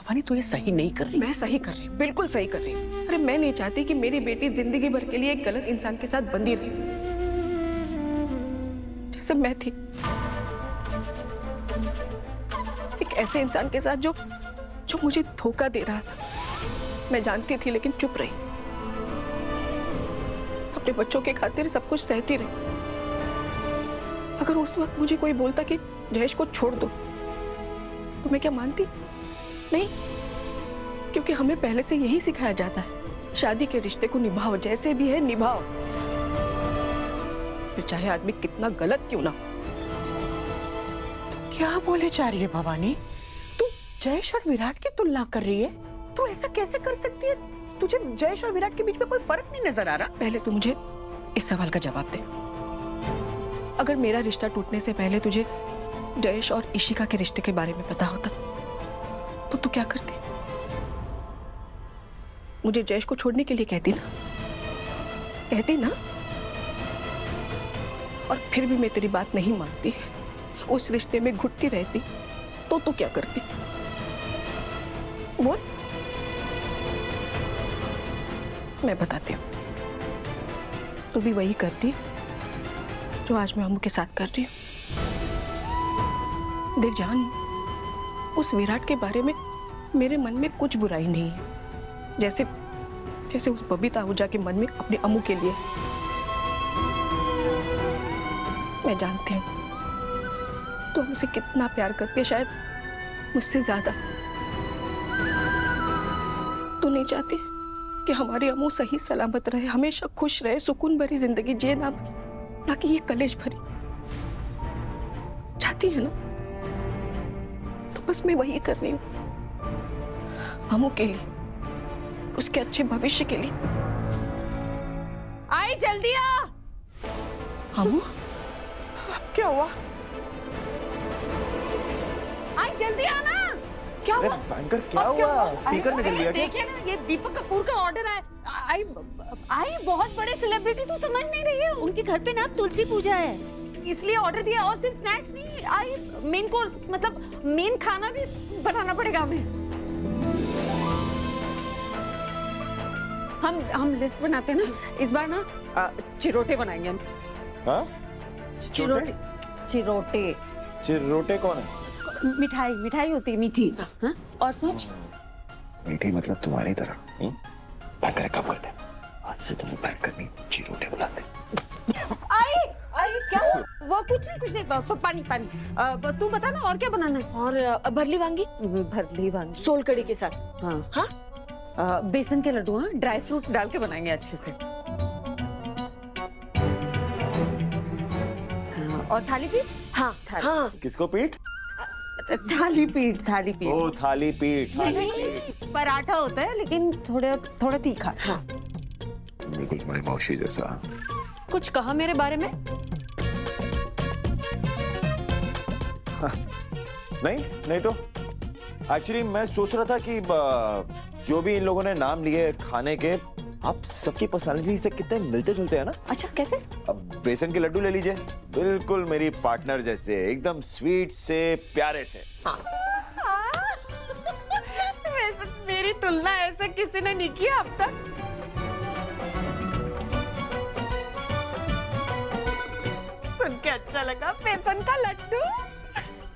भवानी तो ये सही नहीं कर रही। मैं सही कर रही हूँ, बिल्कुल सही कर रही हूँ। अरे मैं नहीं चाहती कि मेरी बेटी जिंदगी भर के लिए एक गलत इंसान के साथ बंधी रहे, जैसे मैं थी। एक ऐसे इंसान के साथ जो मुझे धोखा दे रहा था। मैं जानती थी लेकिन चुप रही, अपने बच्चों के खातिर सब कुछ सहती रही। अगर उस वक्त मुझे कोई बोलता कि जयेश को छोड़ दो, तो मैं क्या मानती? नहीं, क्योंकि हमें पहले से यही सिखाया जाता है, शादी के रिश्ते को निभाओ, जैसे भी है निभाओ, फिर चाहे आदमी कितना गलत क्यों ना। क्या बोले जा रही है भवानी? तू जयेश और विराट की तुलना कर रही है? तू ऐसा कैसे कर सकती है? तुझे जयेश और विराट के बीच में कोई फर्क नहीं नजर आ रहा? पहले तू मुझे इस सवाल का जवाब दे। अगर मेरा रिश्ता टूटने से पहले तुझे जयेश और इशिका के रिश्ते के बारे में पता होता, तो तू क्या करती? मुझे जयेश को छोड़ने के लिए कहती ना? और फिर भी मैं तेरी बात नहीं मानती, उस रिश्ते में घुटती रहती, तो तू क्या करती? बोल। मैं बताती हूँ, तू भी वही करती जो आज मैं अम्मू के साथ कर रही हूँ। देख जान, उस विराट के बारे में मेरे मन में कुछ बुराई नहीं है, जैसे उस बबीता आहूजा के मन में अपने अम्मू के लिए। मैं जानती हूँ तो मुझसे कितना प्यार करती है, शायद मुझसे ज्यादा। तू नहीं चाहती कि हमारी अम्मू सही सलामत रहे, हमेशा खुश रहे, सुकून भरी जिंदगी जिए, ना कि ये कलेश भरी? चाहती है ना? तो बस मैं वही कर रही हूँ, अम्मू के लिए, उसके अच्छे भविष्य के लिए। आई जल्दी आ। अम्मू, क्या हुआ? आई जल्दी आना। क्या हुआ? बैंकर क्या हुआ? स्पीकर निकल गया क्या? देखिए ना, ये दीपक कपूर का ऑर्डर है। आई बहुत बड़े सेलिब्रिटी, तू समझ नहीं रही है, उनके घर पे ना तुलसी पूजा है, इसलिए ऑर्डर दिया। और सिर्फ स्नैक्स नहीं, आई मेन कोर्स, मतलब मेन खाना भी बनाना पड़ेगा हमें। हम लिस्ट बनाते हैं ना, इस बार ना चिरोटे बनाएंगे हम। हाँ? चिरोटे चिरोटे कौन है? मिठाई होती है मीठी। हाँ? और सोच, मीठी मतलब तुम्हारी तरह। बैंकर कब करते हैं? आज से तुम्हें बैंकर नहीं, चिरोटे बुलाते। आई क्या हुआ? वो कुछ नहीं पानी। तू बता ना, और क्या बनाना है? और भरली वांगी, सोल कड़ी के साथ। हाँ हाँ, बेसन के लड्डू, हाँ, ड्राई फ्रूट्स डाल के बनाएंगे अच्छे से। और थाली पीठ। हाँ, हाँ। किसको पीठ? थाली पीठ। ओ थाली पीठ। नहीं, पराठा होता है लेकिन थोड़ा तीखा। हाँ। बिल्कुल तुम्हारी मौसी जैसा। कुछ कहा मेरे बारे में? नहीं तो एक्चुअली मैं सोच रहा था कि जो भी इन लोगों ने नाम लिए खाने के, आप सबकी पर्सनालिटी से कितने मिलते जुलते हैं ना। अच्छा, कैसे? अब बेसन के लड्डू ले लीजिए, बिल्कुल मेरी पार्टनर जैसे, एकदम स्वीट से, प्यारे से। वैसे मेरी तुलना ऐसे किसी ने नहीं किया अब तक। सुन के अच्छा लगा, बेसन का लड्डू।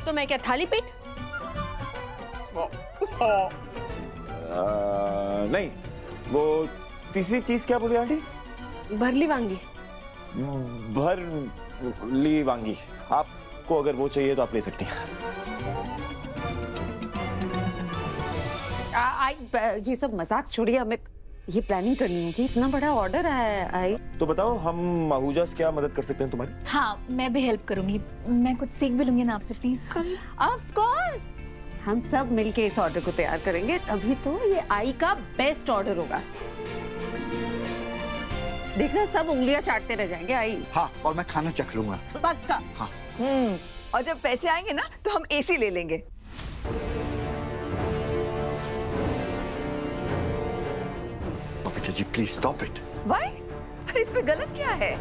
तो मैं क्या थाली पीठ? नहीं, वो तीसरी चीज क्या बोली आंटी? भरली वांगी। भरली वांगी। आपको अगर वो चाहिए तो आप ले सकती हैं। ये सब मजाक छोड़िए, हमें ये प्लानिंग करनी होगी, इतना बड़ा ऑर्डर है। आई तो बताओ, हम आहूजा से क्या मदद कर सकते हैं तुम्हारी? हाँ, मैं भी हेल्प करूंगी, मैं कुछ सीख भी लूंगी ना आपसे, प्लीज। ऑफ कोर्स, हम सब मिलके इस ऑर्डर को तैयार करेंगे, तभी तो ये आई का बेस्ट ऑर्डर होगा। देखना, सब उंगलियां चाटते रह जाएंगे। आई हाँ, और मैं खाना चख लूंगा। पक्का। हाँ। और जब पैसे आएंगे ना तो हम एसी ले लेंगे। Babita ji please stop it. Y? अरे इसमें गलत क्या है?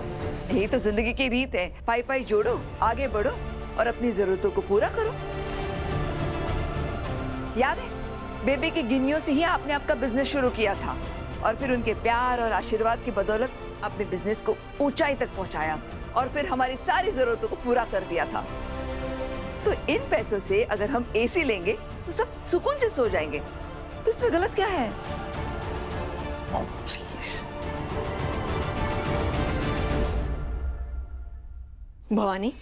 यही तो जिंदगी की रीत है, पाई पाई जोड़ो, आगे बढ़ो और अपनी जरूरतों को पूरा करो। याद है बेबी की गिन्नियों से ही आपने आपका बिजनेस शुरू किया था और फिर उनके प्यार और आशीर्वाद की बदौलत अपने बिजनेस को ऊंचाई तक पहुंचाया और फिर हमारी सारी जरूरतों को पूरा कर दिया था। तो इन पैसों से अगर हम एसी लेंगे तो सब सुकून से सो जाएंगे, तो इसमें गलत क्या है? Mom please. भवानी,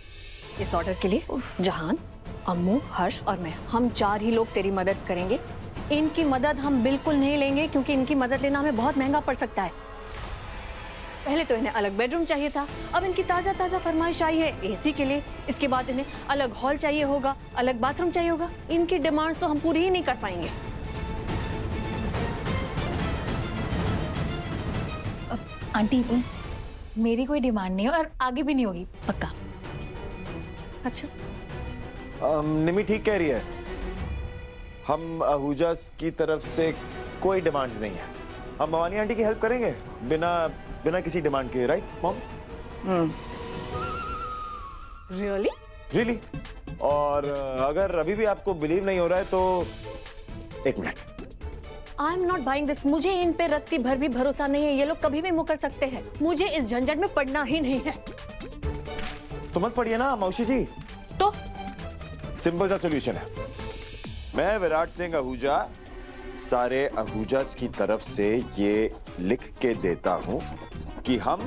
इस ऑर्डर के लिए जहान, अम्मू, हर्ष और मैं, हम 4 ही लोग तेरी मदद करेंगे। इनकी मदद हम बिल्कुल नहीं लेंगे क्योंकि इनकी मदद लेना हमें बहुत महंगा पड़ सकता है। पहले तो इन्हें अलग बेडरूम चाहिए था, अब इनकी ताज़ा ताज़ा फरमाइश आई है एसी के लिए। इसके बाद इन्हें अलग हॉल चाहिए होगा, अलग बाथरूम चाहिए होगा। इनकी डिमांड्स तो हम पूरी ही नहीं कर पाएंगे। आंटी मेरी कोई डिमांड नहीं है और आगे भी नहीं होगी, पक्का। अच्छा, निमी ठीक कह रही है। हम आहूजा की तरफ से कोई डिमांड्स नहीं है। हम भवानी आंटी की हेल्प करेंगे बिना किसी डिमांड के, राइट मॉम? रियली? रियली। और अगर अभी भी आपको बिलीव नहीं हो रहा है तो एक minute. I am not buying this. मुझे इन पे रत्ती भर भी भरोसा नहीं है। ये लोग कभी भी मुकर सकते हैं। मुझे इस झंझट में पड़ना ही नहीं है। तो मत पढ़िए ना मौसी जी। तो सिंपल सा सॉल्यूशन है। मैं विराट सिंह आहूजा सारे आहूजास की तरफ से ये लिख के देता हूं कि हम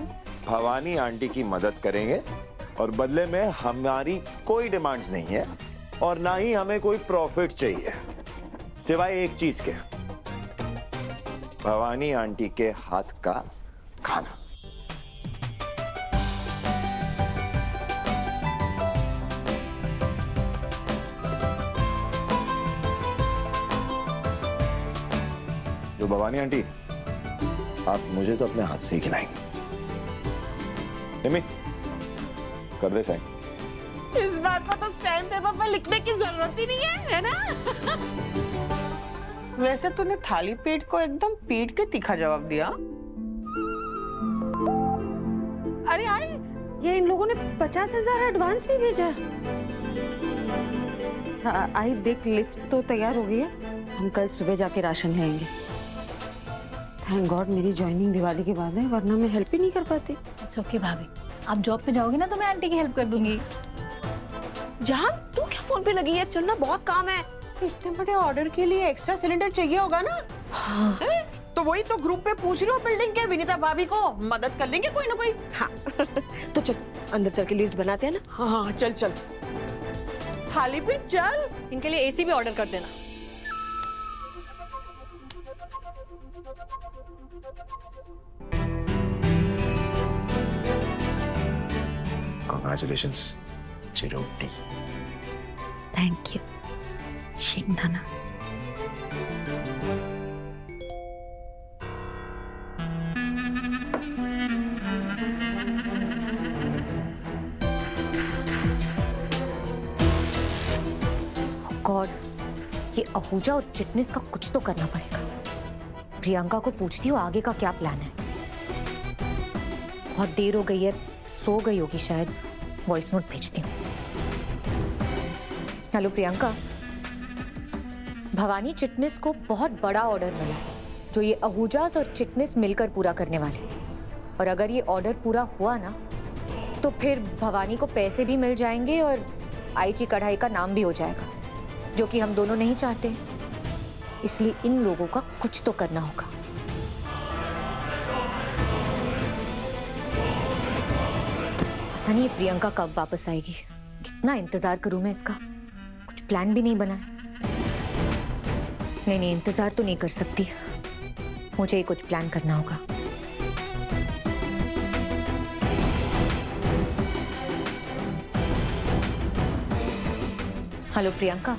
भवानी आंटी की मदद करेंगे और बदले में हमारी कोई डिमांड्स नहीं है और ना ही हमें कोई प्रॉफिट चाहिए, सिवाय एक चीज के, भवानी आंटी के हाथ का खाना। जो भवानी आंटी आप मुझे तो अपने हाथ से ही खिलाएंगे। निमी, कर दे साइन। इस बार को तो स्टैम्प पेपर पर लिखने की जरूरत ही नहीं है ना? वैसे तूने थाली पीठ को एकदम पीट के तीखा जवाब दिया। अरे आई, ये इन लोगों ने 50,000 एडवांस भी भेजा है। आई देख, लिस्ट तो तैयार हो गई है। हम कल सुबह जाके राशन लेंगे। थैंक गॉड मेरी ज्वाइनिंग दिवाली के बाद है, वरना मैं हेल्प ही नहीं कर पाती। इट्स ओके भाभी, आप जॉब पे जाओगे ना तो मैं आंटी की हेल्प कर दूंगी। जहां तू क्या फोन पे लगी है? चलना, बहुत काम है। इतने बड़े ऑर्डर के लिए एक्स्ट्रा सिलेंडर चाहिए होगा ना? हाँ। तो वही तो ग्रुप पे पूछ रही हूँ बिल्डिंग के विनीता भाभी को, मदद कर लेंगे कोई ना कोई। हाँ तो चल अंदर चल के लिस्ट बनाते हैं ना। हाँ चल चल, थाली पीठ चल। इनके लिए एसी भी ऑर्डर कर देना। Congratulations, चिरोटी। थैंक यू शिंगदाना। गॉड, ये आहूजा और चिटनिस का कुछ तो करना पड़ेगा। प्रियंका को पूछती हूँ आगे का क्या प्लान है। बहुत देर हो गई है, सो गई होगी शायद। वॉइस नोट भेजती हूँ। हेलो प्रियंका, भवानी चिटनिस को बहुत बड़ा ऑर्डर मिला है जो ये आहूजास और चिटनिस मिलकर पूरा करने वाले। और अगर ये ऑर्डर पूरा हुआ ना तो फिर भवानी को पैसे भी मिल जाएंगे और आईची कढ़ाई का नाम भी हो जाएगा, जो कि हम दोनों नहीं चाहते। इसलिए इन लोगों का कुछ तो करना होगा। पता नहीं ये प्रियंका कब वापस आएगी। कितना इंतजार करूं मैं इसका, कुछ प्लान भी नहीं बना है। नहीं, इंतजार तो नहीं कर सकती, मुझे ही कुछ प्लान करना होगा। हेलो प्रियंका,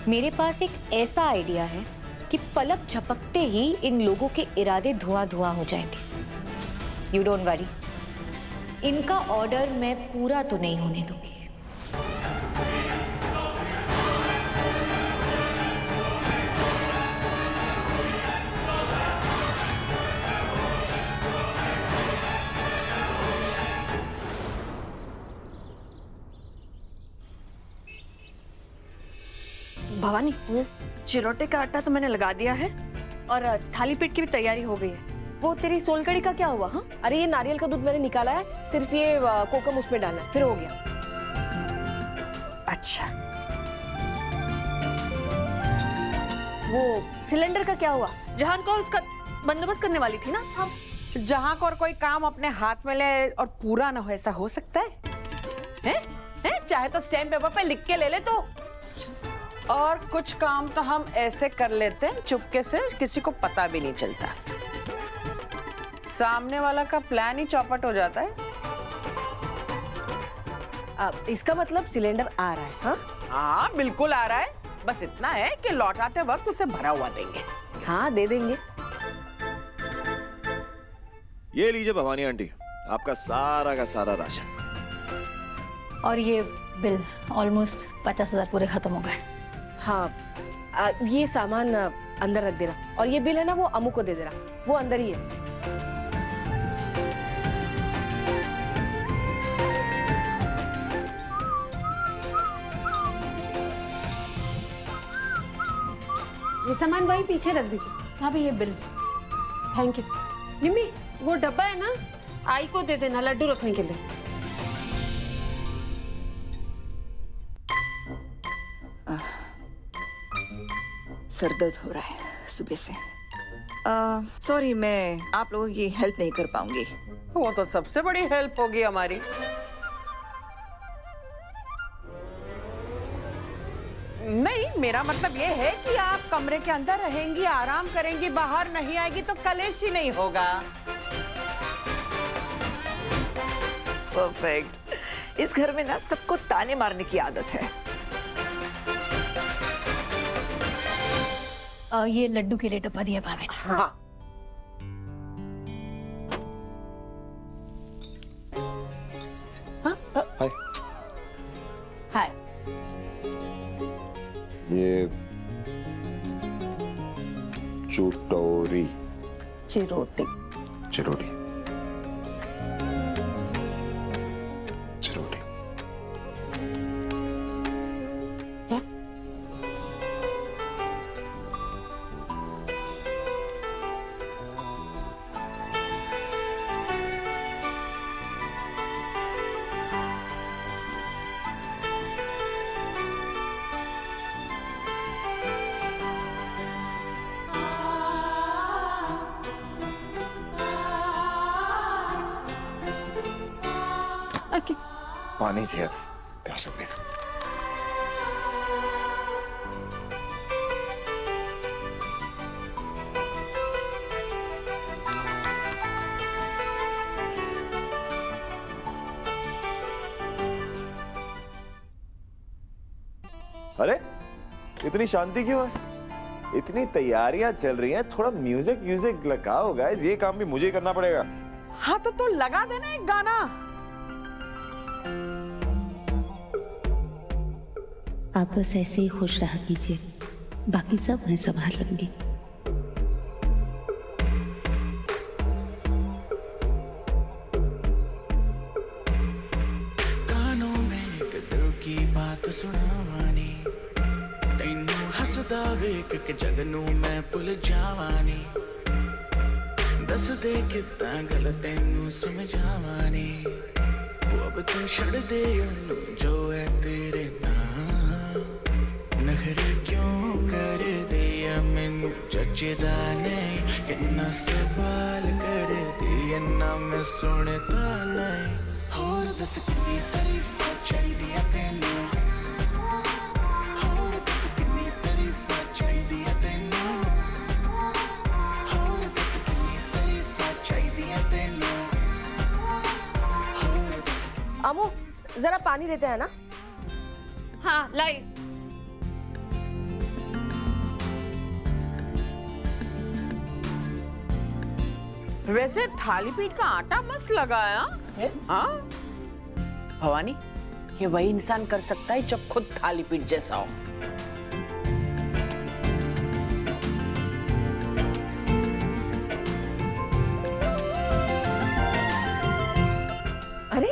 मेरे पास एक ऐसा आइडिया है कि पलक झपकते ही इन लोगों के इरादे धुआं धुआं हो जाएंगे। यू डोंट वरी, इनका ऑर्डर मैं पूरा तो नहीं होने दूंगी। भवानी, चिरोटे का आटा तो मैंने लगा दिया है और थाली पीठ की भी तैयारी हो गई है। वो तेरी सोलकड़ी का क्या हुआ? हाँ, अरे ये नारियल का दूध मैंने निकाला है, सिर्फ ये कोकम उसमें डालना है, फिर हो गया। अच्छा, वो सिलेंडर का क्या हुआ? जहान कौर उसका बंदोबस्त करने वाली थी ना। हाँ, जहां को और कोई काम अपने हाथ में ले और पूरा ना हो, ऐसा हो सकता है? हैं? चाहे तो स्टैम्प पेपर पे लिख के ले ले तो। और कुछ काम तो हम ऐसे कर लेते हैं चुपके से, किसी को पता भी नहीं चलता। सामने वाला का प्लान ही चौपट हो जाता है। अब इसका मतलब सिलेंडर आ रहा है? हाँ हाँ, बिल्कुल आ रहा है। बस इतना है कि लौटाते वक्त उसे भरा हुआ देंगे। हाँ, दे देंगे। ये लीजिए भवानी आंटी, आपका सारा का सारा राशन। और ये बिल ऑलमोस्ट 50,000 पूरे खत्म हो गए। हाँ, ये सामान अंदर रख देना, और ये बिल है ना वो अमू को दे देना, वो अंदर ही है। ये सामान वही पीछे रख दीजिए। भाभी ये बिल। Thank you. निम्मी, वो डब्बा है ना, आई को दे देना लड्डू रखने के लिए। सर दर्द हो रहा है सुबह से। सॉरी, मैं आप लोगों की हेल्प नहीं कर पाऊंगी। वो तो सबसे बड़ी हेल्प होगी हमारी। नहीं, मेरा मतलब ये है कि आप कमरे के अंदर रहेंगी, आराम करेंगी, बाहर नहीं आएगी तो कलेश ही नहीं होगा। परफेक्ट। इस घर में ना सबको ताने मारने की आदत है। ये लड्डू के लिए डब्बा दिया भाभी ने। हाँ, हाय। हाय। ये चुटोरी चिरोटी। चिरोटी चिरोटी। क्या? ओके। पानी से प्यास लग रही थी। अरे इतनी शांति क्यों है? इतनी तैयारियां चल रही हैं, थोड़ा म्यूजिक म्यूजिक लगाओ गाइस, ये काम भी मुझे ही करना पड़ेगा। हाँ तो तू लगा देना एक गाना। आप बस ऐसे ही खुश रहा कीजिए, बाकी सब मैं संभाल लूंगी। कानों में एक दिल की बात सुनावानी, तैनू हसदा वेख के जगनू मैं भुल जावानी, दस दे कितना गल तैनू समझावानी, वो अब तू छड़ दे ओनू जो है तेरे नाम। नखरे क्यों कर दिया मैनू जचदा नहीं, कितना सवाल कर दिया ना मैं सुनता नहीं। होर दस कितनी तारीफां चाहिदियां तैनू, होर दस कितनी तारीफां चाहिदियां तैनू, होर दस कितनी तारीफां चाहिदियां तैनू, होर दस। अमू जरा पानी देते हैं ना। हाँ, लाई। वैसे थाली पीठ का आटा मस्त लगाया। हाँ भवानी, ये वही इंसान कर सकता है जब खुद थाली पीठ जैसा हो। अरे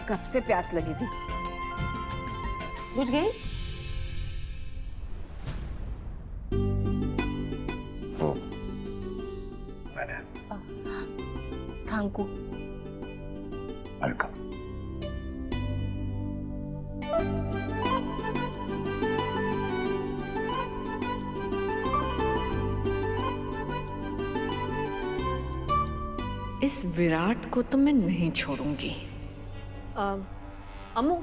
कब से प्यास लगी थी। बुझ गई? वो मैंने थैंक यू। वेलकम। इस विराट को तो मैं नहीं छोड़ूंगी। अम्मू,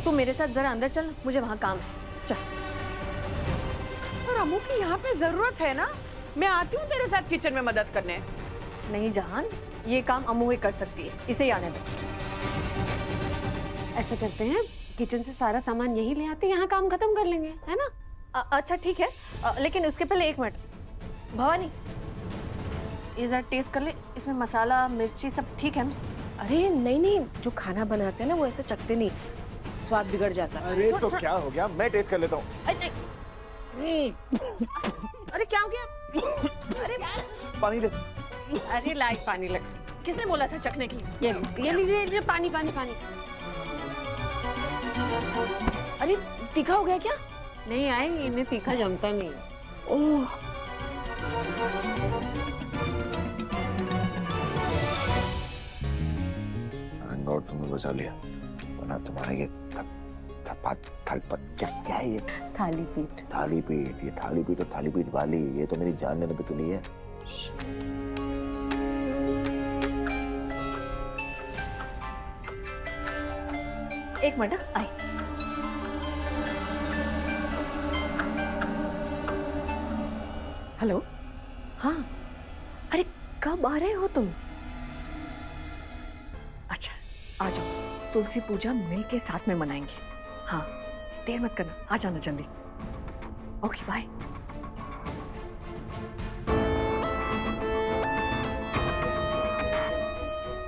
तू मेरे साथ जरा अंदर चल, मुझे वहां काम है। चल। और अम्मू की यहाँ पे जरूरत है ना, मैं आती हूँ तेरे साथ किचन में मदद करने। नहीं जहान, ये काम अम्मू ही कर सकती है, इसे ही आने दो। ऐसा करते हैं, किचन से सारा सामान यही ले आते, यहाँ काम खत्म कर लेंगे, है ना? अच्छा ठीक है, लेकिन उसके पहले 1 मिनट। भवानी, ये जरा टेस्ट कर ले, इसमें मसाला मिर्ची सब ठीक है ना? अरे नहीं नहीं, जो खाना बनाते हैं ना वो ऐसे चखते नहीं, स्वाद बिगड़ जाता है। अरे तो क्या हो गया, मैं टेस्ट कर लेता हूँ। अरे क्या हो गया? अरे पानी दे। अरे लाई पानी लग। किसने बोला था चखने के लिए? ये लीजिए पानी पानी पानी। अरे तीखा हो गया क्या? नहीं आएंगे, इन्हें तीखा जमता नहीं। ओह और तुमने बचा लिया, वरना तुम्हारा ये क्या है ये? थाली पीठ। थाली पीठ, ये थाली पीठ और थाली पीठ वाली, ये तो मेरी जान लेने पे तुली है। एक मिनट, आई। हेलो, हाँ, अरे कब आ रहे हो तुम? अच्छा, आ जाओ, तुलसी पूजा मिल के साथ में मनाएंगे। हाँ, देर मत करना, आ जाना जल्दी। Okay bye.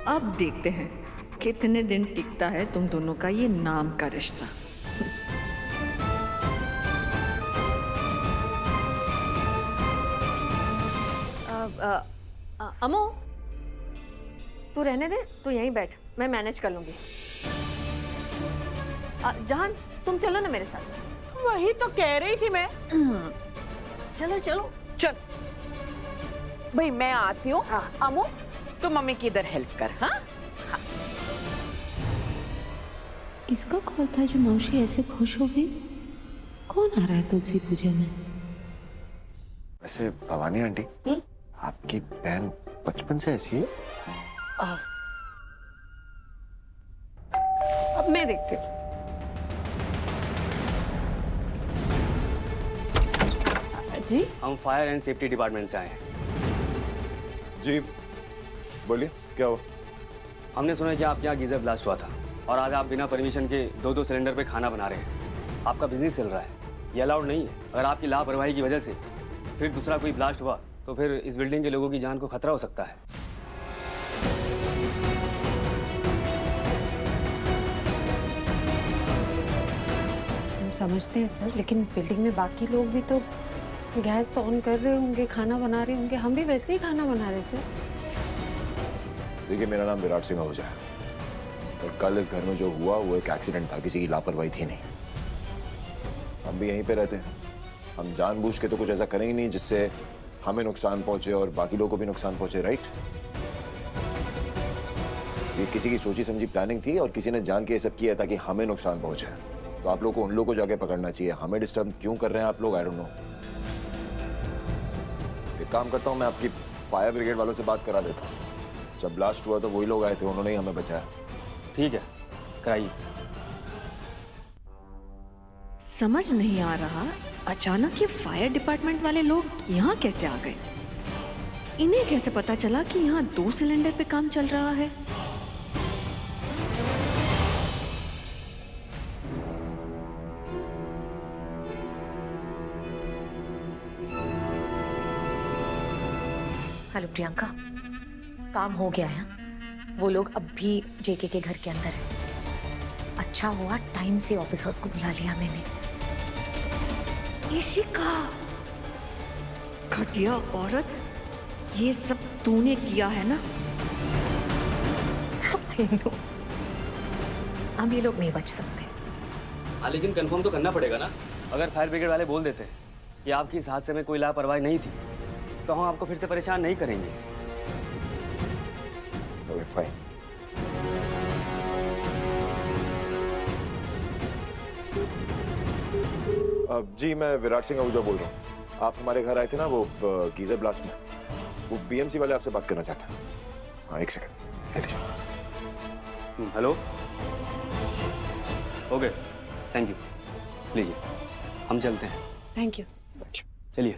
अब देखते हैं कितने दिन टिकता है तुम दोनों का ये नाम का रिश्ता। अमो, तू रहने दे, तू यहीं बैठ, मैं मैनेज कर लूंगी। जहान, तुम चलो ना मेरे साथ। वही तो कह रही थी मैं। चलो चलो चल भाई, मैं आती हूँ। अमू, तू मम्मी की इधर हेल्प कर। हाँ, इसका कॉल था जो मौसी ऐसे खुश हो गई। कौन आ रहा है तुलसी पूजा में? वैसे भवानी आंटी, आपकी बहन बचपन से ऐसी है? अब मैं देखती हूँ। जी, हम फायर एंड सेफ्टी डिपार्टमेंट से आए हैं। जी बोलिए, क्या हुआ? हमने सुना है कि आपके यहाँ गीजर ब्लास्ट हुआ था और आज आप बिना परमिशन के 2-2 सिलेंडर पे खाना बना रहे हैं। आपका बिजनेस चल रहा है, ये अलाउड नहीं है। अगर आपकी लापरवाही की वजह से फिर दूसरा कोई ब्लास्ट हुआ तो फिर इस बिल्डिंग के लोगों की जान को खतरा हो सकता है। हम समझते हैं सर, लेकिन बिल्डिंग में बाकी लोग भी तो गैस ऑन कर रहे होंगे, खाना बना रहे होंगे। हम भी वैसे ही खाना बना रहे सर। देखिए, मेरा नाम विराट सिंह आहूजा है और कल इस घर में जो हुआ वो एक एक्सीडेंट था, किसी की लापरवाही थी नहीं। हम भी यहीं पे रहते हैं, हम जानबूझ के तो कुछ ऐसा करेंगे नहीं जिससे हमें नुकसान पहुंचे और बाकी लोगों को भी नुकसान पहुंचे, राइट? ये किसी की सोची समझी प्लानिंग थी और किसी ने जान के ये सब किया ताकि हमें नुकसान पहुंचे। तो आप लोगों को उन लोगों को जाके पकड़ना चाहिए। हमें डिस्टर्ब क्यों कर रहे हैं आप लोग, आई डोंट नो। एक काम करता हूं, मैं आपकी फायर ब्रिगेड वालों से बात करा देता हूं। जब ब्लास्ट हुआ तो वही लोग आए थे, उन्होंने ही हमें बचाया। ठीक है, कराइए। समझ नहीं आ रहा, अचानक ये फायर डिपार्टमेंट वाले लोग यहाँ कैसे आ गए? इन्हें कैसे पता चला कि यहाँ 2 सिलेंडर पे काम चल रहा है? हेलो प्रियंका, काम हो गया है। वो लोग अब भी जेके के घर के अंदर है। अच्छा हुआ टाइम से ऑफिसर्स को बुला लिया मैंने। इशिका, घटिया औरत, ये सब तूने किया है ना? अब ये लोग नहीं बच सकते। हाँ, लेकिन कंफर्म तो करना पड़ेगा ना। अगर फायर ब्रिगेड वाले बोल देते कि आपकी इस हादसे में कोई लापरवाही नहीं थी, तो हम आपको फिर से परेशान नहीं करेंगे। Okay fine. जी मैं विराट सिंह आहूजा बोल रहा हूँ। आप हमारे घर आए थे ना वो गीजर ब्लास्ट में, वो बीएमसी वाले आपसे बात करना चाहते हैं। हाँ एक second. Hello, okay, thank you. लीजिए, हम चलते हैं। Thank you. चलिए।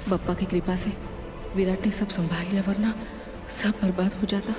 बप्पा की कृपा से विराट ने सब संभाल लिया, वरना सब बर्बाद हो जाता।